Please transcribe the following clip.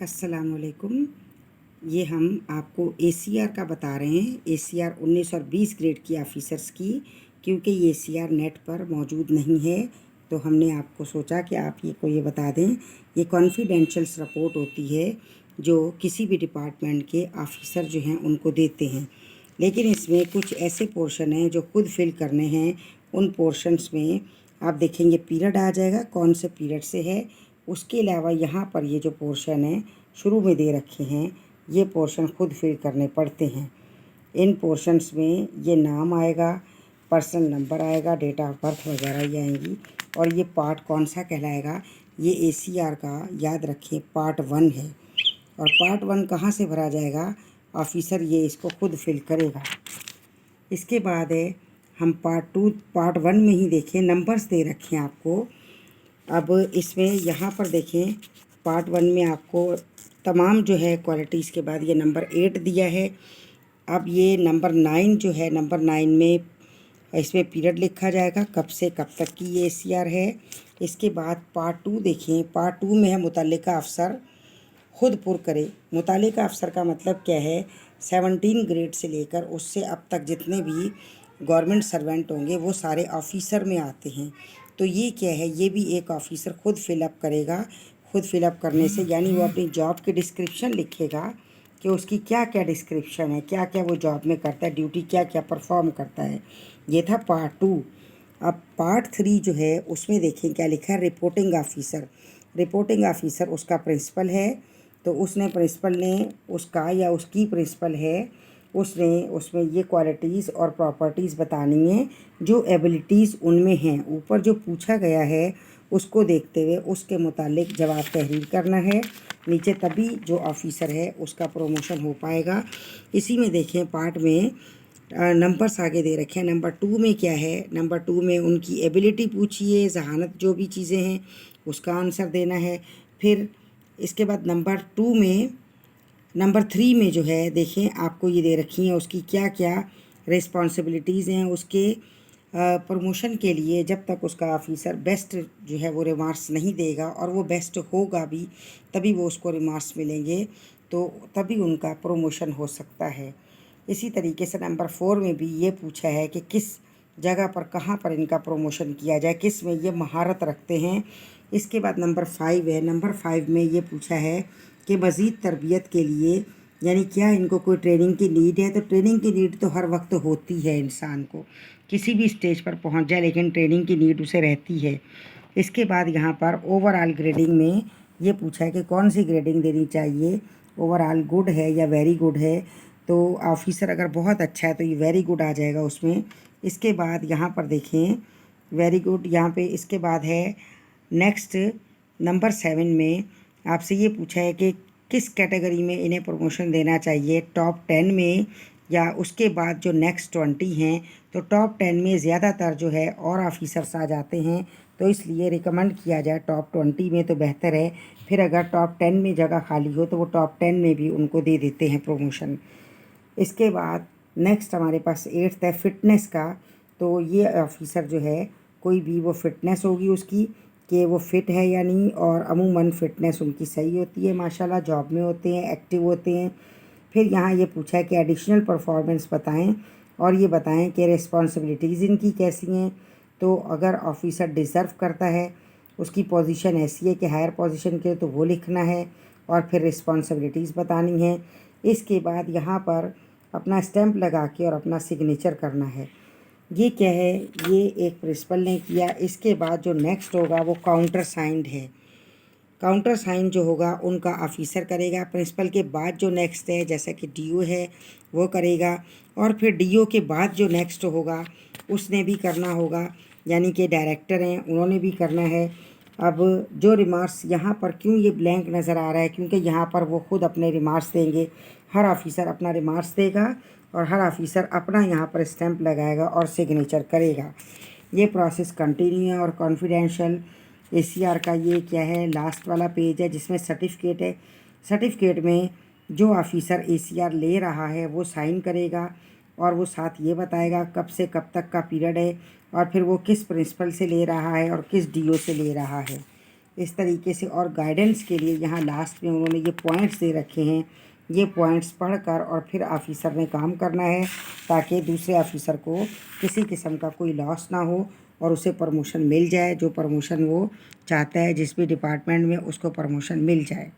अस्सलामुअलैकुम। ये हम आपको एसीआर का बता रहे हैं, एसीआर 19 और 20 ग्रेड की ऑफ़िसर्स की। क्योंकि ये एसीआर नेट पर मौजूद नहीं है तो हमने आपको सोचा कि आप ये बता दें। ये कॉन्फिडेंशियल रिपोर्ट होती है जो किसी भी डिपार्टमेंट के ऑफ़िसर जो हैं उनको देते हैं, लेकिन इसमें कुछ ऐसे पोर्शन हैं जो खुद फिल करने हैं। उन पोर्शंस में आप देखेंगे पीरियड आ जाएगा, कौन से पीरियड से है। उसके अलावा यहाँ पर ये जो पोर्शन है शुरू में दे रखे हैं, ये पोर्शन खुद फिल करने पड़ते हैं। इन पोर्शंस में ये नाम आएगा, पर्सनल नंबर आएगा, डेट ऑफ बर्थ वगैरह ये आएंगी। और ये पार्ट कौन सा कहलाएगा, ये एसीआर का याद रखें पार्ट 1 है। और पार्ट 1 कहाँ से भरा जाएगा, ऑफिसर ये इसको खुद फिल करेगा। इसके बाद है हम पार्ट 1 में ही देखें, नंबर्स दे रखे हैं आपको। अब इसमें यहाँ पर देखें पार्ट 1 में आपको तमाम जो है क्वालिटीज़ के बाद ये नंबर 8 दिया है। अब ये नंबर 9 जो है, नंबर 9 में इसमें पीरियड लिखा जाएगा, कब से कब तक की ये एसीआर है। इसके बाद पार्ट 2 देखें, पार्ट 2 में है मुतल्लिका अफसर खुद पुर करे। मुतल्लिका अफसर का मतलब क्या है, 17 ग्रेड से लेकर उससे अब तक जितने भी गवर्नमेंट सर्वेंट होंगे वो सारे ऑफिसर में आते हैं। तो ये क्या है, ये भी एक ऑफिसर खुद फिलअप करेगा। खुद फिलअप करने से यानी वो अपनी जॉब के डिस्क्रिप्शन लिखेगा कि उसकी क्या क्या डिस्क्रिप्शन है, क्या क्या वो जॉब में करता है, ड्यूटी क्या क्या परफॉर्म करता है। ये था पार्ट 2। अब पार्ट 3 जो है उसमें देखें क्या लिखा है, रिपोर्टिंग ऑफिसर। रिपोर्टिंग ऑफिसर उसका प्रिंसिपल है, तो उसने प्रिंसिपल ने उसका या उसकी प्रिंसिपल है, उसने उसमें ये क्वालिटीज़ और प्रॉपर्टीज़ बतानी है जो एबिलिटीज़ उनमें हैं। ऊपर जो पूछा गया है उसको देखते हुए उसके मुतालिक जवाब तहरीर करना है नीचे, तभी जो ऑफिसर है उसका प्रमोशन हो पाएगा। इसी में देखें पार्ट में नंबर्स आगे दे रखे हैं। नंबर 2 में क्या है, नंबर 2 में उनकी एबिलिटी पूछिए, जहानत जो भी चीज़ें हैं उसका आंसर देना है। फिर इसके बाद नंबर 3 में जो है देखें आपको ये दे रखी हैं उसकी क्या क्या रिस्पॉन्सिबिलिटीज़ हैं उसके प्रमोशन के लिए। जब तक उसका ऑफिसर बेस्ट जो है वो रिमार्क्स नहीं देगा, और वो बेस्ट होगा भी तभी वो उसको रिमार्क्स मिलेंगे, तो तभी उनका प्रमोशन हो सकता है। इसी तरीके से नंबर 4 में भी ये पूछा है कि किस जगह पर कहाँ पर इनका प्रमोशन किया जाए, किस में ये महारत रखते हैं। इसके बाद नंबर 5 है। नंबर 5 में ये पूछा है कि मज़ीद तरबियत के लिए यानी क्या इनको कोई ट्रेनिंग की नीड है। तो ट्रेनिंग की नीड तो हर वक्त होती है, इंसान को किसी भी स्टेज पर पहुंच जाए लेकिन ट्रेनिंग की नीड उसे रहती है। इसके बाद यहाँ पर ओवरऑल ग्रेडिंग में ये पूछा है कि कौन सी ग्रेडिंग देनी चाहिए, ओवरऑल गुड है या वेरी गुड है। तो ऑफिसर अगर बहुत अच्छा है तो ये वेरी गुड आ जाएगा उसमें। इसके बाद यहाँ पर देखें वेरी गुड, यहाँ पे इसके बाद है नेक्स्ट नंबर 7 में आपसे ये पूछा है कि किस कैटेगरी में इन्हें प्रमोशन देना चाहिए, टॉप 10 में या उसके बाद जो नेक्स्ट 20 हैं। तो टॉप 10 में ज़्यादातर जो है और ऑफिसर्स आ जाते हैं, तो इसलिए रिकमेंड किया जाए टॉप 20 में तो बेहतर है। फिर अगर टॉप 10 में जगह खाली हो तो वो टॉप 10 में भी उनको दे देते हैं प्रमोशन। इसके बाद नेक्स्ट हमारे पास 8th है फिटनेस का। तो ये ऑफिसर जो है कोई भी वो फिटनेस होगी उसकी कि वो फ़िट है या नहीं, और अमूमन फ़िटनेस उनकी सही होती है, माशाल्लाह जॉब में होते हैं, एक्टिव होते हैं। फिर यहाँ ये पूछा है कि एडिशनल परफॉर्मेंस बताएं और ये बताएं कि रिस्पॉन्सिबिलिटीज़ इनकी कैसी हैं। तो अगर ऑफिसर डिज़र्व करता है, उसकी पोजीशन ऐसी है कि हायर पोजीशन के, तो वो लिखना है और फिर रिस्पॉन्सिबिलिटीज़ बतानी है। इसके बाद यहाँ पर अपना स्टैंप लगा के और अपना सिग्नेचर करना है। ये क्या है, ये एक प्रिंसिपल ने किया। इसके बाद जो नेक्स्ट होगा वो काउंटर साइंड है। काउंटर साइन जो होगा उनका ऑफिसर करेगा। प्रिंसिपल के बाद जो नेक्स्ट है जैसा कि डीओ है वो करेगा, और फिर डीओ के बाद जो नेक्स्ट होगा उसने भी करना होगा, यानी कि डायरेक्टर हैं उन्होंने भी करना है। अब जो रिमार्क्स यहाँ पर क्यों ये ब्लैंक नज़र आ रहा है, क्योंकि यहाँ पर वो खुद अपने रिमार्क्स देंगे। हर ऑफिसर अपना रिमार्क्स देगा और हर ऑफिसर अपना यहाँ पर स्टैंप लगाएगा और सिग्नेचर करेगा। ये प्रोसेस कंटिन्यू है और कॉन्फिडेंशियल। एसीआर का ये क्या है, लास्ट वाला पेज है जिसमें सर्टिफिकेट है। सर्टिफिकेट में जो ऑफिसर एसीआर ले रहा है वो साइन करेगा और वो साथ ये बताएगा कब से कब तक का पीरियड है और फिर वो किस प्रिंसिपल से ले रहा है और किस डीओ से ले रहा है। इस तरीके से। और गाइडेंस के लिए यहाँ लास्ट में उन्होंने ये पॉइंट्स दे रखे हैं, ये पॉइंट्स पढ़कर और फिर ऑफिसर ने काम करना है ताकि दूसरे ऑफिसर को किसी किस्म का कोई लॉस ना हो और उसे प्रमोशन मिल जाए, जो प्रमोशन वो चाहता है, जिस भी डिपार्टमेंट में उसको प्रमोशन मिल जाए।